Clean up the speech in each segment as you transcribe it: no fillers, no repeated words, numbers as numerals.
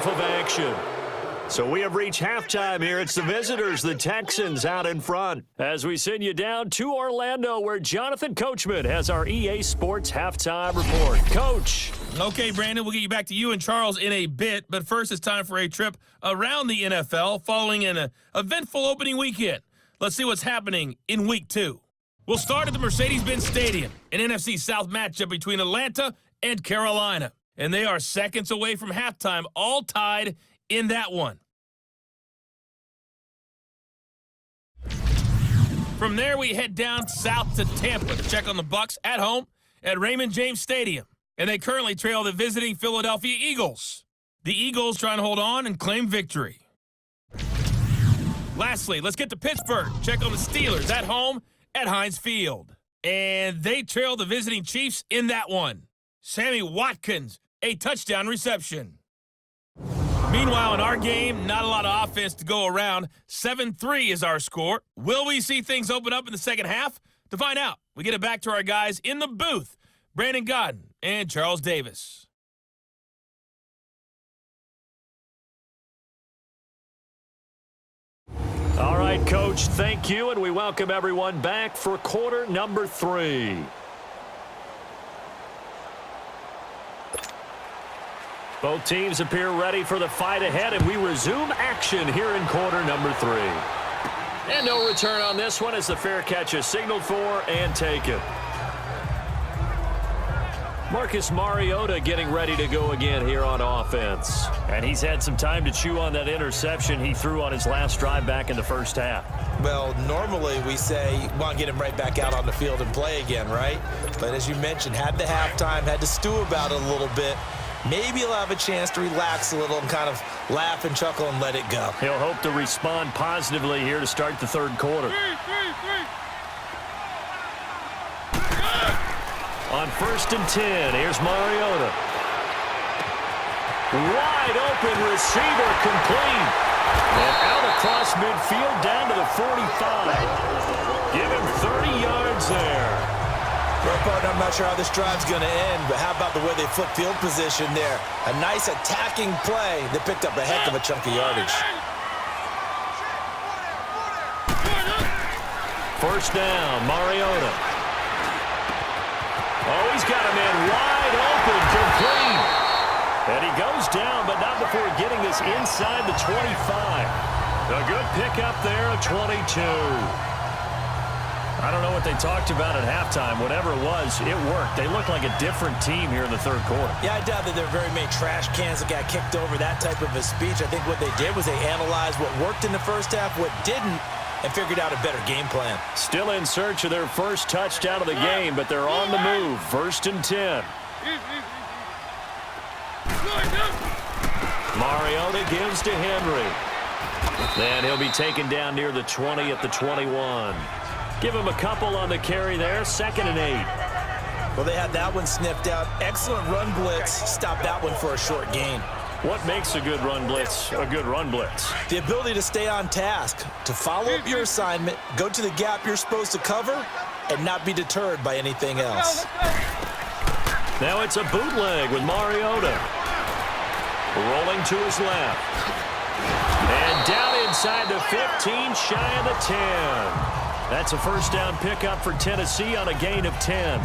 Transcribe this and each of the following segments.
half of action. So we have reached halftime here. It's the visitors, the Texans, out in front. As we send you down to Orlando, where Jonathan Coachman has our EA Sports halftime report. Coach. Okay, Brandon, we'll get you back to you and Charles in a bit. But first, it's time for a trip around the NFL following an eventful opening weekend. Let's see what's happening in Week 2. We'll start at the Mercedes-Benz Stadium, an NFC South matchup between Atlanta and Carolina. And they are seconds away from halftime, all tied in that one. From there, we head down south to Tampa to check on the Bucs at home at Raymond James Stadium. And they currently trail the visiting Philadelphia Eagles. The Eagles trying to hold on and claim victory. Lastly, let's get to Pittsburgh. Check on the Steelers at home at Heinz Field. And they trail the visiting Chiefs in that one. Sammy Watkins, a touchdown reception. Meanwhile, in our game, not a lot of offense to go around. 7-3 is our score. Will we see things open up in the second half? To find out, we get it back to our guys in the booth, Brandon Godden and Charles Davis. All right, Coach, thank you, and we welcome everyone back for quarter number 3. Both teams appear ready for the fight ahead, and we resume action here in quarter number 3. And no return on this one as the fair catch is signaled for and taken. Marcus Mariota getting ready to go again here on offense. And he's had some time to chew on that interception he threw on his last drive back in the first half. Well, normally we say you want to get him right back out on the field and play again, right? But as you mentioned, had the halftime, had to stew about it a little bit. Maybe he'll have a chance to relax a little and kind of laugh and chuckle and let it go. He'll hope to respond positively here to start the third quarter. On 1st and 10, here's Mariota. Wide open receiver complete. And out across midfield down to the 45. Give him 30 yards there. Well, partner, I'm not sure how this drive's going to end, but how about the way they flip field position there? A nice attacking play. They picked up a heck of a chunk of yardage. First down, Mariota. Oh, he's got a man wide open, complete. And he goes down, but not before getting this inside the 25. A good pickup there, a 22. I don't know what they talked about at halftime. Whatever it was, it worked. They look like a different team here in the third quarter. Yeah, I doubt that there are very many trash cans that got kicked over, that type of a speech. I think what they did was they analyzed what worked in the first half, what didn't, and figured out a better game plan. Still in search of their first touchdown of the game, but they're on the move. 1st and 10. Mariota gives to Henry. Then he'll be taken down near the 20 at the 21. Give him a couple on the carry there. 2nd and 8. Well, they had that one sniffed out. Excellent run blitz. Stopped that one for a short gain. What makes a good run blitz a good run blitz? The ability to stay on task, to follow up your assignment, go to the gap you're supposed to cover, and not be deterred by anything else. Now it's a bootleg with Mariota. Rolling to his left. And down inside the 15, shy of the 10. That's a first down pickup for Tennessee on a gain of 10.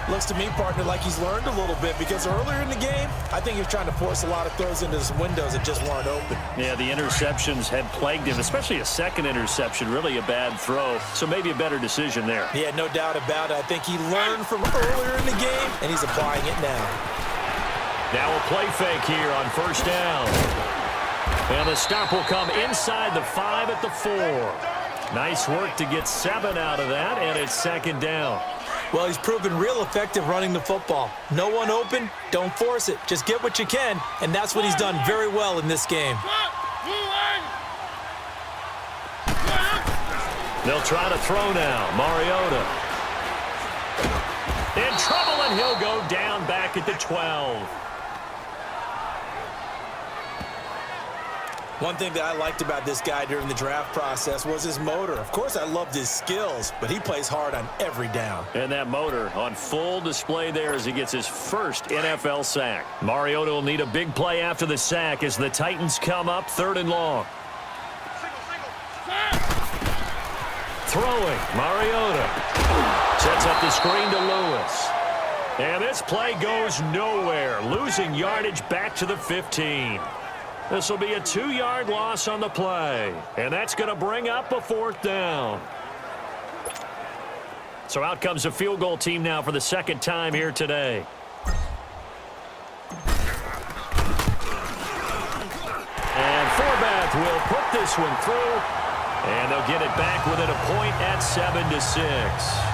Looks to me, partner, like he's learned a little bit because earlier in the game, I think he was trying to force a lot of throws into some windows that just weren't open. Yeah, the interceptions had plagued him, especially a second interception, really a bad throw. So maybe a better decision there. Yeah, no doubt about it. I think he learned from earlier in the game, and he's applying it now. Now a play fake here on first down. And the stop will come inside the 5 at the 4. Nice work to get 7 out of that, and it's 2nd down. Well, he's proven real effective running the football. No one open, don't force it. Just get what you can, and that's what he's done very well in this game. They'll try to throw now. Mariota. In trouble, and he'll go down back at the 12. One thing that I liked about this guy during the draft process was his motor. Of course, I loved his skills, but he plays hard on every down. And that motor on full display there as he gets his first NFL sack. Mariota will need a big play after the sack as the Titans come up 3rd and long. Throwing, Mariota. Sets up the screen to Lewis. And this play goes nowhere, losing yardage back to the 15. This will be a 2-yard loss on the play, and that's going to bring up a 4th down. So out comes a field goal team now for the 2nd time here today. And Forbath will put this one through, and they'll get it back within a point at 7-6.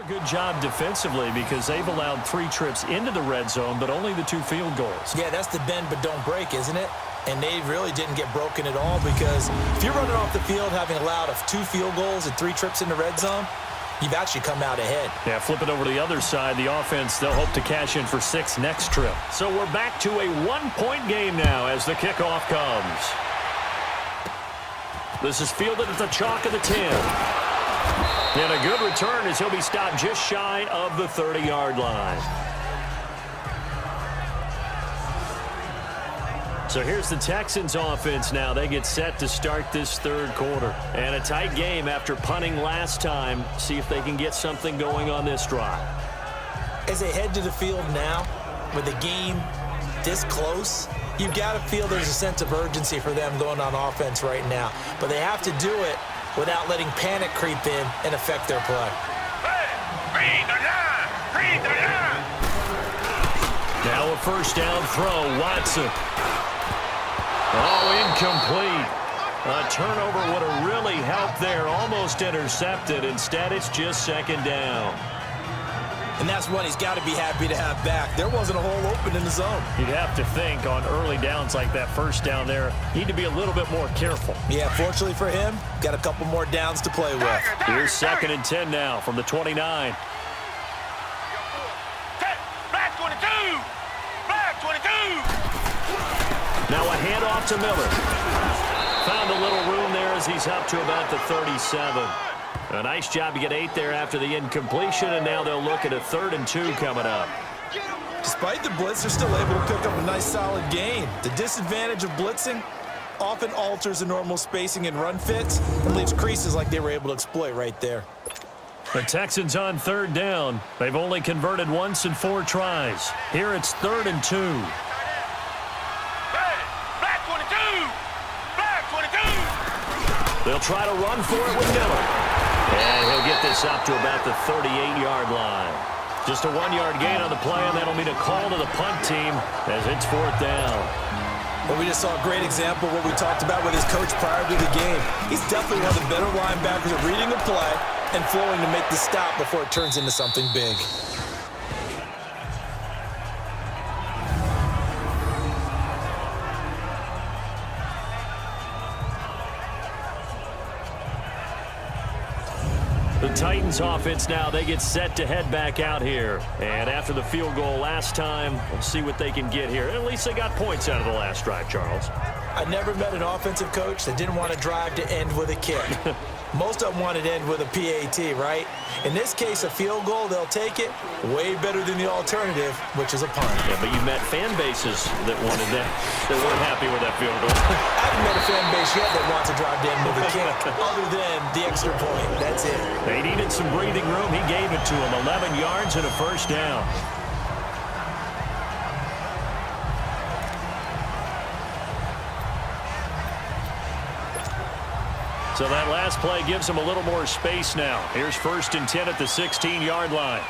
Good job defensively because they've allowed 3 trips into the red zone, but only the 2 field goals. Yeah, that's the bend but don't break, isn't it? And they really didn't get broken at all because if you're running off the field having allowed 2 field goals and 3 trips in the red zone, you've actually come out ahead. Yeah, flip it over to the other side. The offense, they'll hope to cash in for 6 next trip. So we're back to a 1-point game now as the kickoff comes. This is fielded at the chalk of the 10. And a good return as he'll be stopped just shy of the 30-yard line. So here's the Texans offense now. They get set to start this 3rd quarter. And a tight game after punting last time. See if they can get something going on this drive. As they head to the field now, with the game this close, you've got to feel there's a sense of urgency for them going on offense right now. But they have to do it without letting panic creep in and affect their play. Now a 1st down throw, Watson. Oh, incomplete. A turnover would have really helped there, almost intercepted. Instead, it's just 2nd down. And that's one he's got to be happy to have back. There wasn't a hole open in the zone. You'd have to think on early downs like that 1st down there, need to be a little bit more careful. Yeah, fortunately for him, got a couple more downs to play with. Here's 2nd and 10 now from the 29. Flag 22! Flag 22! Now a handoff to Miller. Found a little room there as he's up to about the 37. A nice job to get 8 there after the incompletion, and now they'll look at a 3rd and 2 coming up. Despite the blitz, they're still able to pick up a nice solid gain. The disadvantage of blitzing often alters the normal spacing and run fits and leaves creases like they were able to exploit right there. The Texans on 3rd down. They've only converted once in 4 tries. Here it's 3rd and 2. Flag 22! Flag 22! They'll try to run for it with Miller. And he'll get this up to about the 38-yard line. Just a 1-yard gain on the play, and that'll mean a call to the punt team as it's 4th down. Well, we just saw a great example of what we talked about with his coach prior to the game. He's definitely one of the better linebackers at reading the play and flowing to make the stop before it turns into something big. The Titans offense now, they get set to head back out here. And after the field goal last time, we'll see what they can get here. At least they got points out of the last drive, Charles. I never met an offensive coach that didn't want to drive to end with a kick. Most of them wanted to end with a PAT, right? In this case, a field goal, they'll take it. Way better than the alternative, which is a punt. Yeah, but you met fan bases that wanted that, that weren't happy with that field goal. I haven't met a fan base yet that wants to drive to end with a kick, other than the extra point. That's it. They needed some breathing room. He gave it to them. 11 yards and a 1st down. So that last play gives them a little more space now. Here's 1st and 10 at the 16-yard line.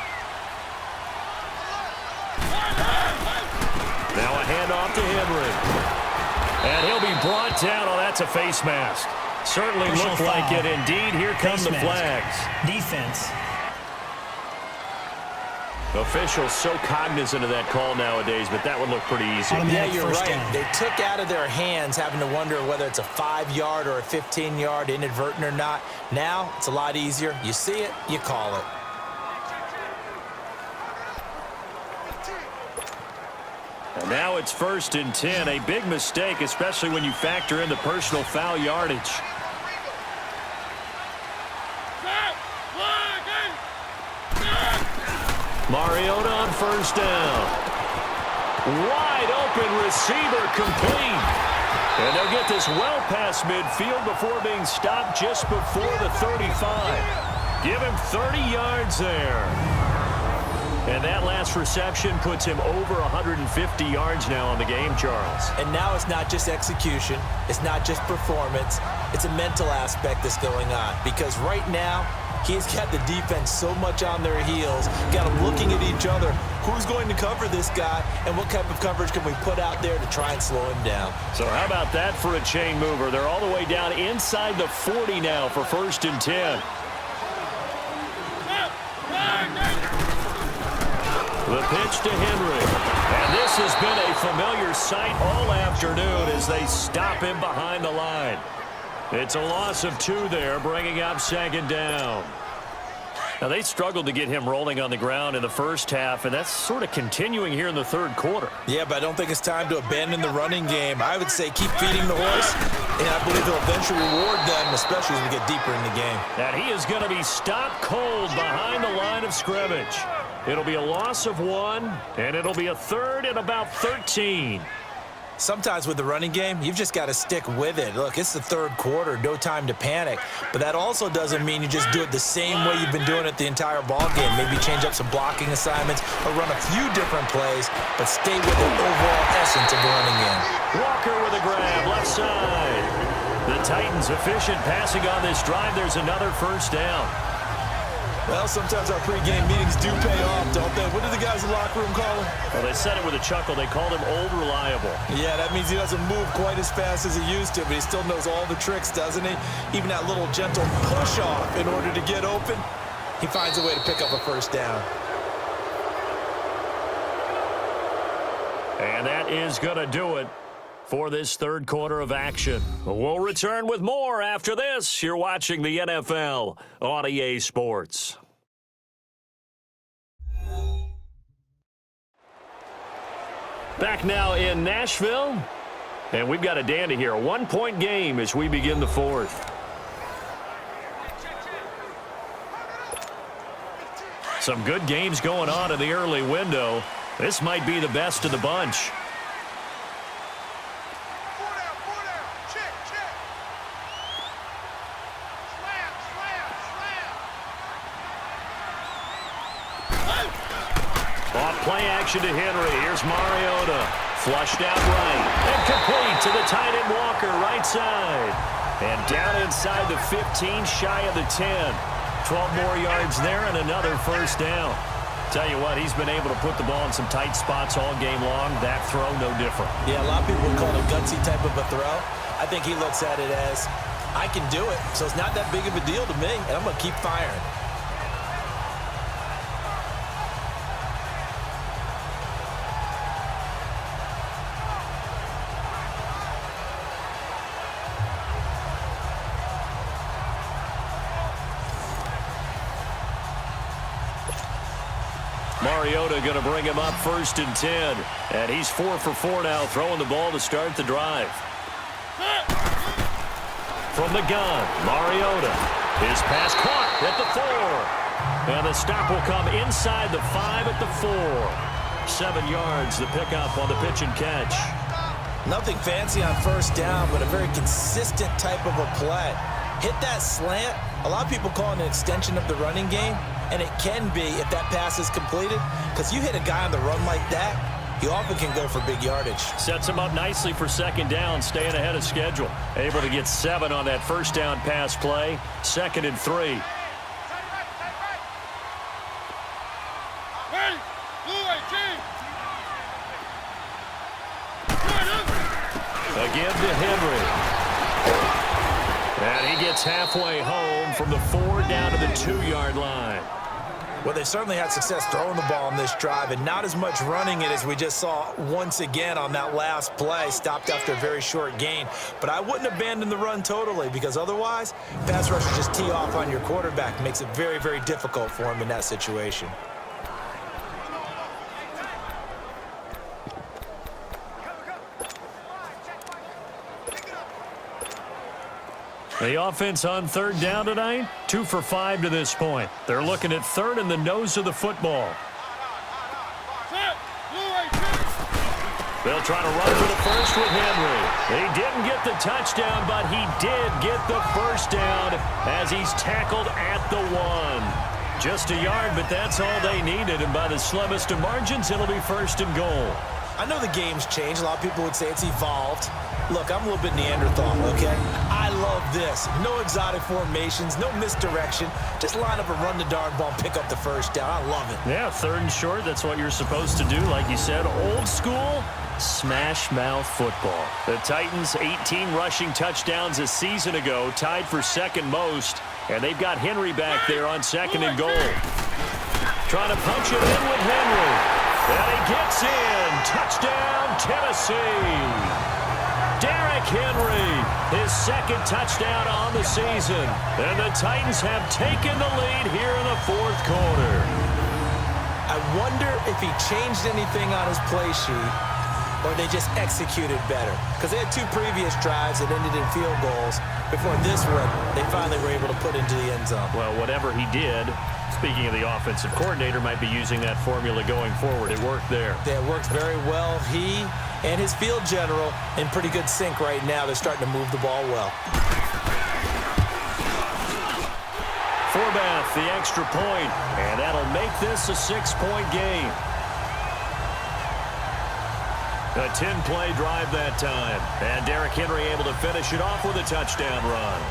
Now a handoff to Henry. And he'll be brought down. Oh, that's a face mask. Certainly looked like it. Indeed, here come the flags. Defense. Officials so cognizant of that call nowadays, but that would look pretty easy. Yeah, you're right. They took out of their hands having to wonder whether it's a 5-yard or a 15-yard, inadvertent or not. Now, it's a lot easier. You see it, you call it. And now it's 1st and 10. A big mistake, especially when you factor in the personal foul yardage. Mariota on 1st down. Wide open receiver complete. And they'll get this well past midfield before being stopped just before the 35. Give him 30 yards there. And that last reception puts him over 150 yards now on the game, Charles. And now it's not just execution. It's not just performance. It's a mental aspect that's going on. Because right now, he's got the defense so much on their heels, got them looking at each other. Who's going to cover this guy, and what type of coverage can we put out there to try and slow him down? So how about that for a chain mover? They're all the way down inside the 40 now for 1st and 10. The pitch to Henry. And this has been a familiar sight all afternoon as they stop him behind the line. It's a loss of 2 there, bringing up 2nd down. Now, they struggled to get him rolling on the ground in the first half, and that's sort of continuing here in the 3rd quarter. Yeah, but I don't think it's time to abandon the running game. I would say keep feeding the horse, and I believe he'll eventually reward them, especially as we get deeper in the game. And he is going to be stopped cold behind the line of scrimmage. It'll be a loss of 1, and it'll be a 3rd and about 13. Sometimes with the running game, you've just got to stick with it. Look, it's the 3rd quarter, no time to panic. But that also doesn't mean you just do it the same way you've been doing it the entire ball game. Maybe change up some blocking assignments or run a few different plays, but stay with the overall essence of the running game. Walker with a grab, left side. The Titans efficient passing on this drive. There's another 1st down. Well, sometimes our pregame meetings do pay off, don't they? What did the guys in the locker room call him? Well, they said it with a chuckle. They called him Old Reliable. Yeah, that means he doesn't move quite as fast as he used to, but he still knows all the tricks, doesn't he? Even that little gentle push-off in order to get open, he finds a way to pick up a 1st down. And that is going to do it for this 3rd quarter of action. We'll return with more after this. You're watching the NFL on EA Sports. Back now in Nashville, and we've got a dandy here. A 1-point game as we begin the 4th. Some good games going on in the early window. This might be the best of the bunch. Play action to Henry. Here's Mariota. Flushed out right. And complete to the tight end Walker, right side. And down inside the 15, shy of the 10. 12 more yards there and another 1st down. Tell you what, he's been able to put the ball in some tight spots all game long. That throw, no different. Yeah, a lot of people would call it a gutsy type of a throw. I think he looks at it as, I can do it, so it's not that big of a deal to me, and I'm going to keep firing. Mariota going to bring him up 1st and 10. And he's 4 for 4 now, throwing the ball to start the drive. From the gun, Mariota. His pass caught at the 4. And the stop will come inside the 5 at the 4. 7 yards, the pickup on the pitch and catch. Nothing fancy on 1st down, but a very consistent type of a play. Hit that slant. A lot of people call it an extension of the running game. And it can be if that pass is completed, because you hit a guy on the run like that, you often can go for big yardage. Sets him up nicely for 2nd down, staying ahead of schedule. Able to get 7 on that 1st down pass play. 2nd and 3. Again to Henry. And he gets halfway home from the 4 down to the 2-yard line. Well, they certainly had success throwing the ball on this drive and not as much running it as we just saw once again on that last play. Stopped after a very short gain. But I wouldn't abandon the run totally, because otherwise, pass rushers just tee off on your quarterback. Makes it very, very difficult for him in that situation. The offense on third down tonight, 2 for 5 to this point. They're looking at third in the nose of the football. They'll try to run for the first with Henry. He didn't get the touchdown, but he did get the first down as he's tackled at the 1. Just a yard, but that's all they needed, and by the slimmest of margins, it'll be first and goal. I know the game's changed. A lot of people would say it's evolved. Look, I'm a little bit Neanderthal, okay? I love this. No exotic formations, no misdirection. Just line up and run the darn ball and pick up the first down. I love it. Yeah, third and short, that's what you're supposed to do. Like you said, old school, smash mouth football. The Titans, 18 rushing touchdowns a season ago, tied for second most, and they've got Henry back there on second and goal. Trying to punch it in with Henry. And he gets in. Touchdown, Tennessee. Derrick Henry, his second touchdown on the season. And the Titans have taken the lead here in the fourth quarter. I wonder if he changed anything on his play sheet or they just executed better. Because they had 2 previous drives that ended in field goals. Before this one, they finally were able to put into the end zone. Well, whatever he did, speaking of the offensive coordinator, might be using that formula going forward. It worked there. Yeah, it worked very well. He and his field general in pretty good sync right now. They're starting to move the ball well. Forbath, the extra point, and that'll make this a 6-point game. A 10-play drive that time, and Derrick Henry able to finish it off with a touchdown run.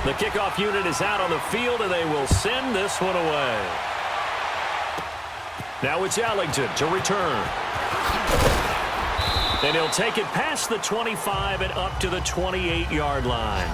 The kickoff unit is out on the field, and they will send this one away. Now it's Ellington to return. And he'll take it past the 25 and up to the 28-yard line.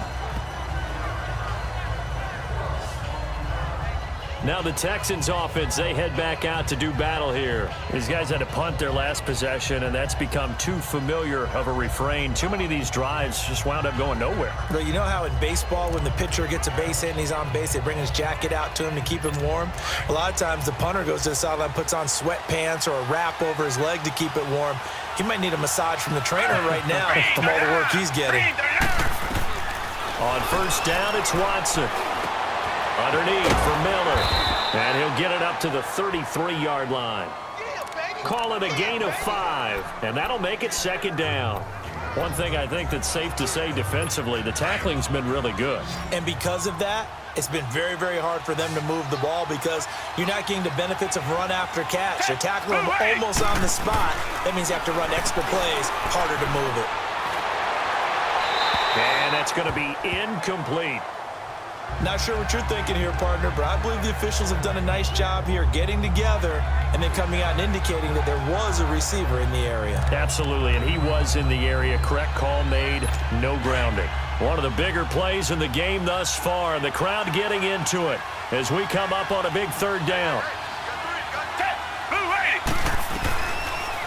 Now the Texans offense, they head back out to do battle here. These guys had to punt their last possession, and that's become too familiar of a refrain. Too many of these drives just wound up going nowhere. But you know how in baseball, when the pitcher gets a base hit and he's on base, they bring his jacket out to him to keep him warm? A lot of times the punter goes to the sideline, puts on sweatpants or a wrap over his leg to keep it warm. He might need a massage from the trainer right now from all the work he's getting. On first down, it's Watson. Underneath for Miller. And he'll get it up to the 33-yard line. Call it a gain of 5, and that'll make it second down. One thing I think that's safe to say defensively, the tackling's been really good. And because of that, it's been very, very hard for them to move the ball because you're not getting the benefits of run after catch. They're tackling them almost on the spot. That means you have to run extra plays, harder to move it. And that's going to be incomplete. Not sure what you're thinking here, partner, but I believe the officials have done a nice job here getting together and then coming out and indicating that there was a receiver in the area. Absolutely, and he was in the area. Correct call made, no grounding. One of the bigger plays in the game thus far, and the crowd getting into it as we come up on a big third down.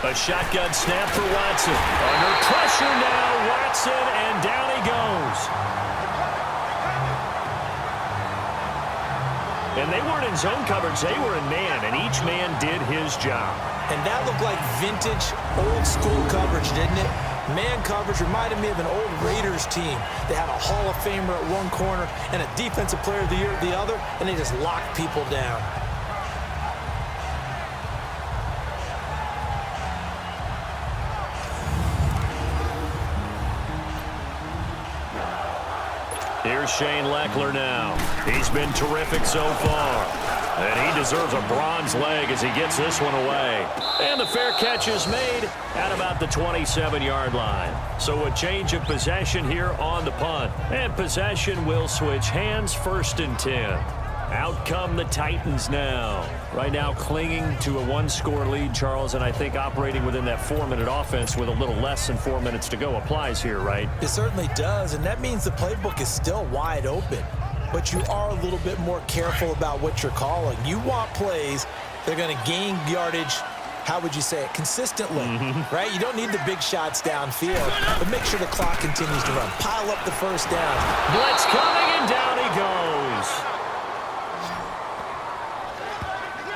A shotgun snap for Watson. Under pressure now, Watson, and down he goes. And they weren't in zone coverage, they were in man, and each man did his job. And that looked like vintage, old-school coverage, didn't it? Man coverage reminded me of an old Raiders team. They had a Hall of Famer at one corner and a Defensive Player of the Year at the other, and they just locked people down. Here's Shane Leckler now. He's been terrific so far. And he deserves a bronze leg as he gets this one away. And the fair catch is made at about the 27-yard line. So a change of possession here on the punt. And possession will switch hands, 1st and 10. Out come the Titans now. Right now clinging to a 1-score lead, Charles, and I think operating within that 4-minute offense with a little less than 4 minutes to go applies here, right? It certainly does, and that means the playbook is still wide open. But you are a little bit more careful about what you're calling. You want plays that are going to gain yardage how would you say it, consistently, right? You don't need the big shots downfield, but make sure the clock continues to run. Pile up the first down. Blitz coming, and down he goes.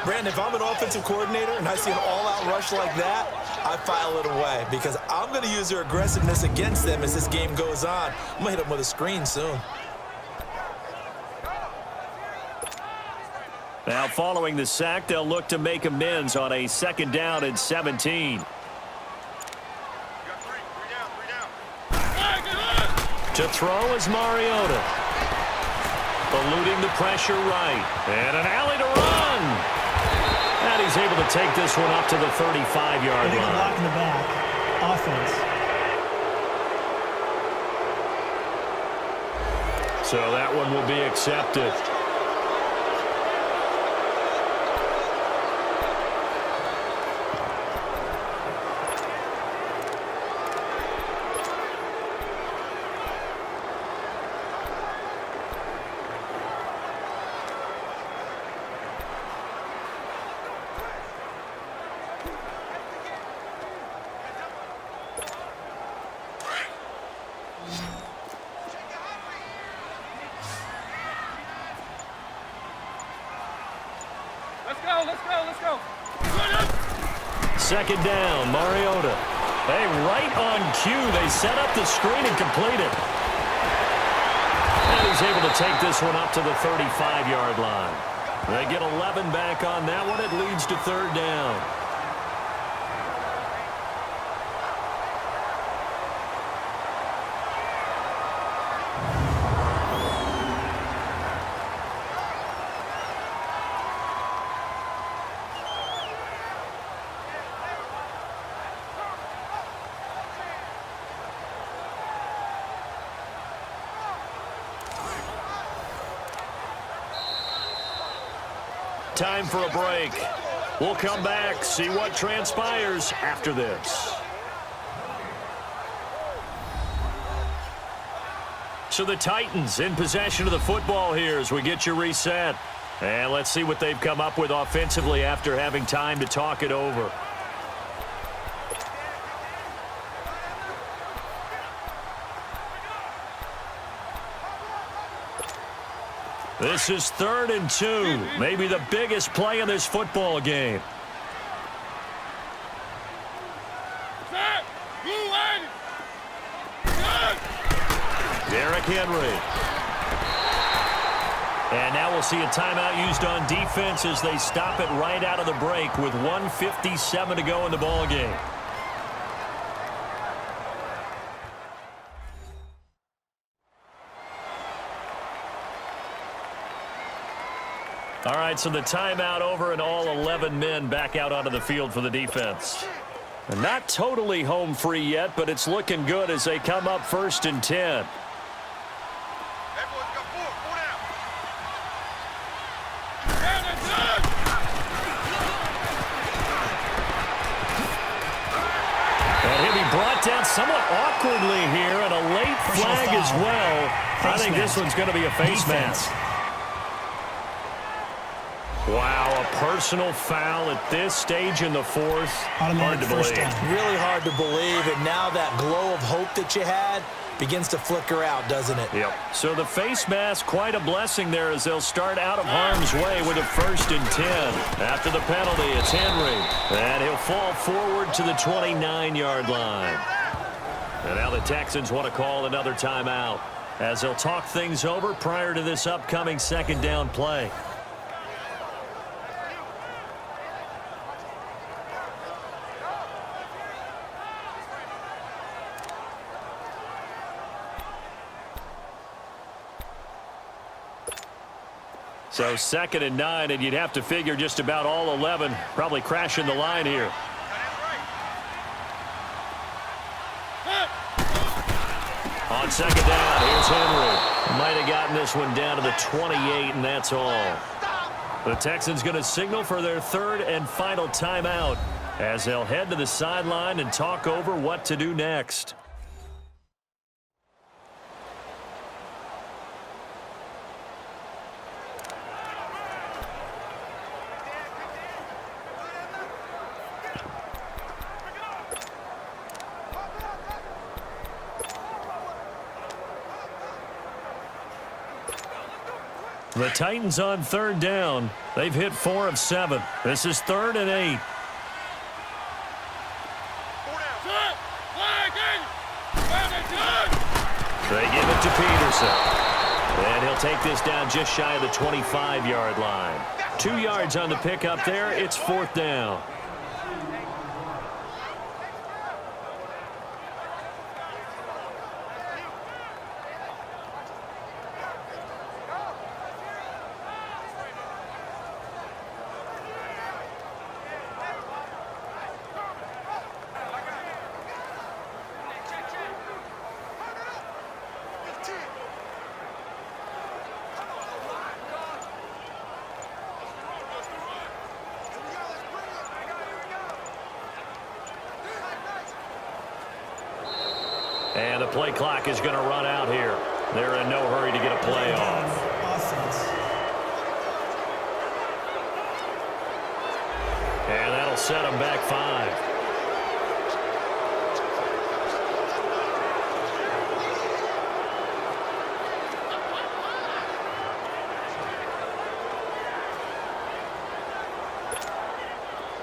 Brandon, if I'm an offensive coordinator and I see an all-out rush like that, I file it away because I'm going to use their aggressiveness against them as this game goes on. I'm going to hit them with a screen soon. Now, following the sack, they'll look to make amends on a 2nd down and 17. To throw is Mariota. Eluding the pressure right. And an alley to run. And he's able to take this one up to the 35-yard line. Block in the back. Offense. So that one will be accepted. Let's go. 2nd down, Mariota. Hey, right on cue. They set up the screen and complete it. And he's able to take this one up to the 35-yard line. They get 11 back on that one. It leads to 3rd down. Time for a break. We'll come back, see what transpires after this. So the Titans in possession of the football here as we get you reset. And let's see what they've come up with offensively after having time to talk it over. This is 3rd and 2, maybe the biggest play in this football game. Derrick Henry. And now we'll see a timeout used on defense as they stop it right out of the break with 1:57 to go in the ball game. All right, so the timeout over and all 11 men back out onto the field for the defense. And not totally home free yet, but it's looking good as they come up 1st and 10. And he'll be brought down somewhat awkwardly here, and a late flag as well. I think this one's going to be a face mask. Wow, a personal foul at this stage in the 4th. Hard to believe. Really hard to believe, and now that glow of hope that you had begins to flicker out, doesn't it? Yep. So the face mask, quite a blessing there as they'll start out of harm's way with a 1st and 10. After the penalty, it's Henry, and he'll fall forward to the 29-yard line. And now the Texans want to call another timeout as they'll talk things over prior to this upcoming 2nd down play. So 2nd and 9, and you'd have to figure just about all 11 probably crashing the line here. On 2nd down, here's Henry. Might have gotten this one down to the 28, and that's all. The Texans going to signal for their 3rd and final timeout as they'll head to the sideline and talk over what to do next. The Titans on third down. They've hit 4 of 7. This is 3rd and 8. They give it to Peterson. And he'll take this down just shy of the 25-yard line. 2 yards on the pickup there. It's 4th down. And the play clock is going to run out here. They're in no hurry to get a play off. Offense. And that'll set them back 5.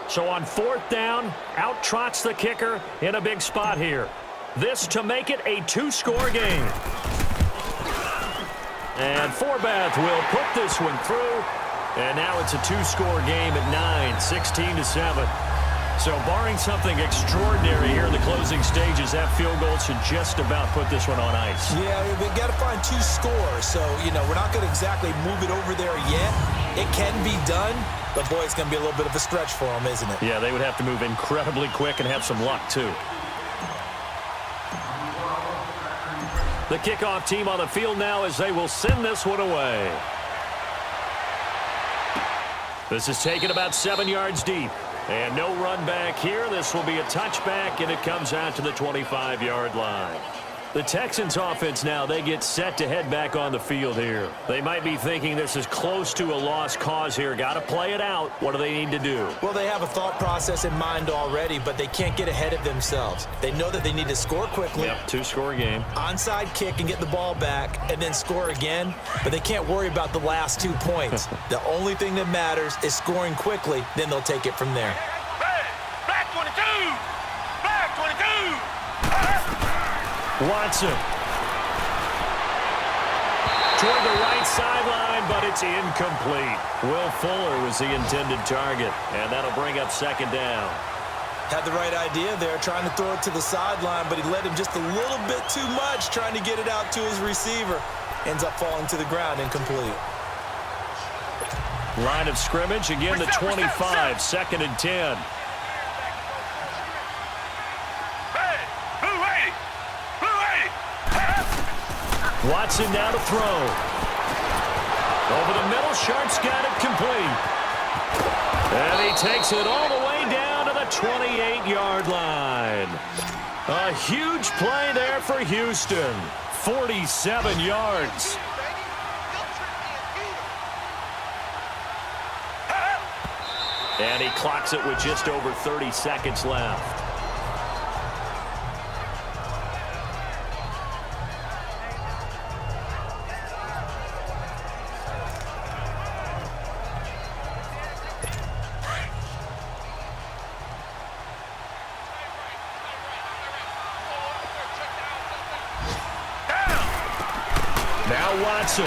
So on 4th down, out trots the kicker in a big spot here. This to make it a 2-score game. And Forbath will put this one through. And now it's a 2-score game at 9, 16-7. So barring something extraordinary here in the closing stages, that field goal should just about put this one on ice. Yeah, we've got to find 2 scores. So, we're not going to exactly move it over there yet. It can be done, but boy, it's going to be a little bit of a stretch for them, isn't it? Yeah, they would have to move incredibly quick and have some luck, too. The kickoff team on the field now as they will send this one away. This is taken about 7 yards deep. And no run back here. This will be a touchback, and it comes out to the 25-yard line. The Texans offense now, they get set to head back on the field here. They might be thinking this is close to a lost cause here. Got to play it out. What do they need to do? Well, they have a thought process in mind already, but they can't get ahead of themselves. They know that they need to score quickly. Yep, 2-score game. Onside kick and get the ball back and then score again, but they can't worry about the last 2 points. The only thing that matters is scoring quickly, then they'll take it from there. Black 22! Black 22! Watson. Toward the right sideline, but it's incomplete. Will Fuller was the intended target, and that'll bring up 2nd down. Had the right idea there, trying to throw it to the sideline, but he led him just a little bit too much, trying to get it out to his receiver. Ends up falling to the ground, incomplete. Line of scrimmage, again the 25, 2nd and 10. Watson now to throw. Over the middle, Sharp's got it complete. And he takes it all the way down to the 28-yard line. A huge play there for Houston. 47 yards. And he clocks it with just over 30 seconds left. Watson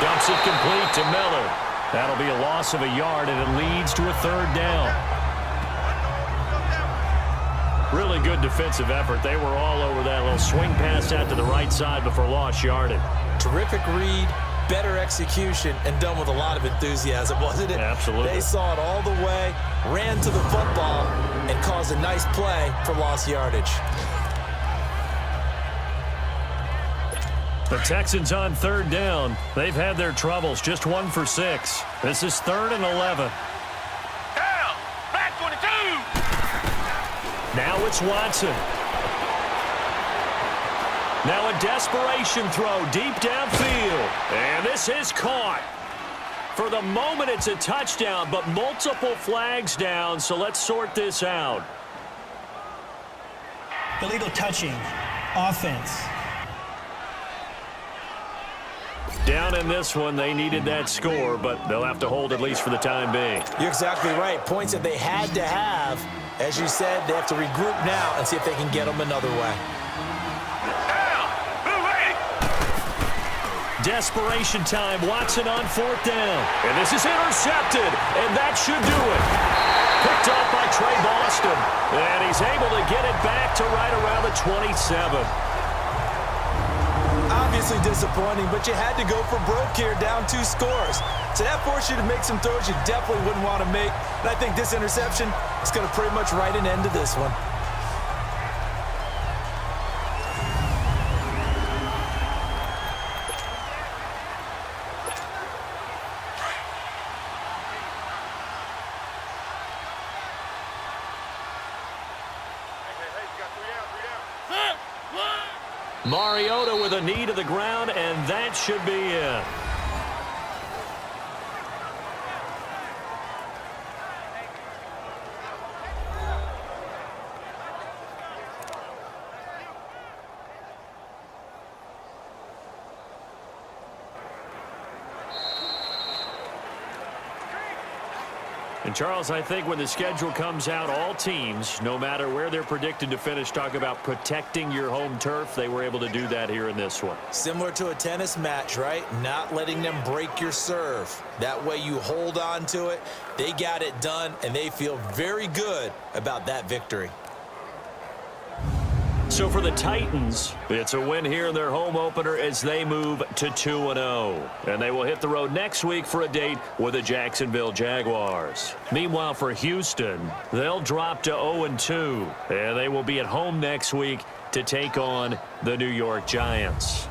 dumps it complete to Miller. That'll be a loss of a yard, and it leads to a 3rd down. Really good defensive effort. They were all over that little swing pass out to the right side before lost yardage. Terrific read, better execution, and done with a lot of enthusiasm, wasn't it? Absolutely. They saw it all the way, ran to the football, and caused a nice play for lost yardage. The Texans on 3rd down. They've had their troubles, just 1 for 6. This is 3rd and 11. Down! Back 22! Now it's Watson. Now a desperation throw deep downfield. And this is caught. For the moment, it's a touchdown, but multiple flags down, so let's sort this out. Illegal touching. Offense. Down in this one, they needed that score, but they'll have to hold at least for the time being. You're exactly right. Points that they had to have. As you said, they have to regroup now and see if they can get them another way. Desperation time. Watson on 4th down. And this is intercepted, and that should do it. Picked off by Trey Boston, and he's able to get it back to right around the 27. Obviously disappointing, but you had to go for broke here, down 2 scores. So that forced you to make some throws you definitely wouldn't want to make. And I think this interception is going to pretty much write an end to this one. Mariota with a knee to the ground, and that should be it. And Charles, I think when the schedule comes out, all teams, no matter where they're predicted to finish, talk about protecting your home turf. They were able to do that here in this one. Similar to a tennis match, right? Not letting them break your serve. That way you hold on to it. They got it done, and they feel very good about that victory. So for the Titans, it's a win here in their home opener as they move to 2-0. And they will hit the road next week for a date with the Jacksonville Jaguars. Meanwhile, for Houston, they'll drop to 0-2. And they will be at home next week to take on the New York Giants.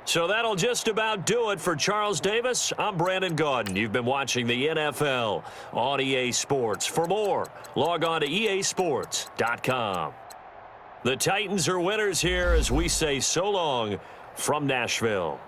So that'll just about do it for Charles Davis. I'm Brandon Gaudin. You've been watching the NFL on EA Sports. For more, log on to easports.com. The Titans are winners here as we say so long from Nashville.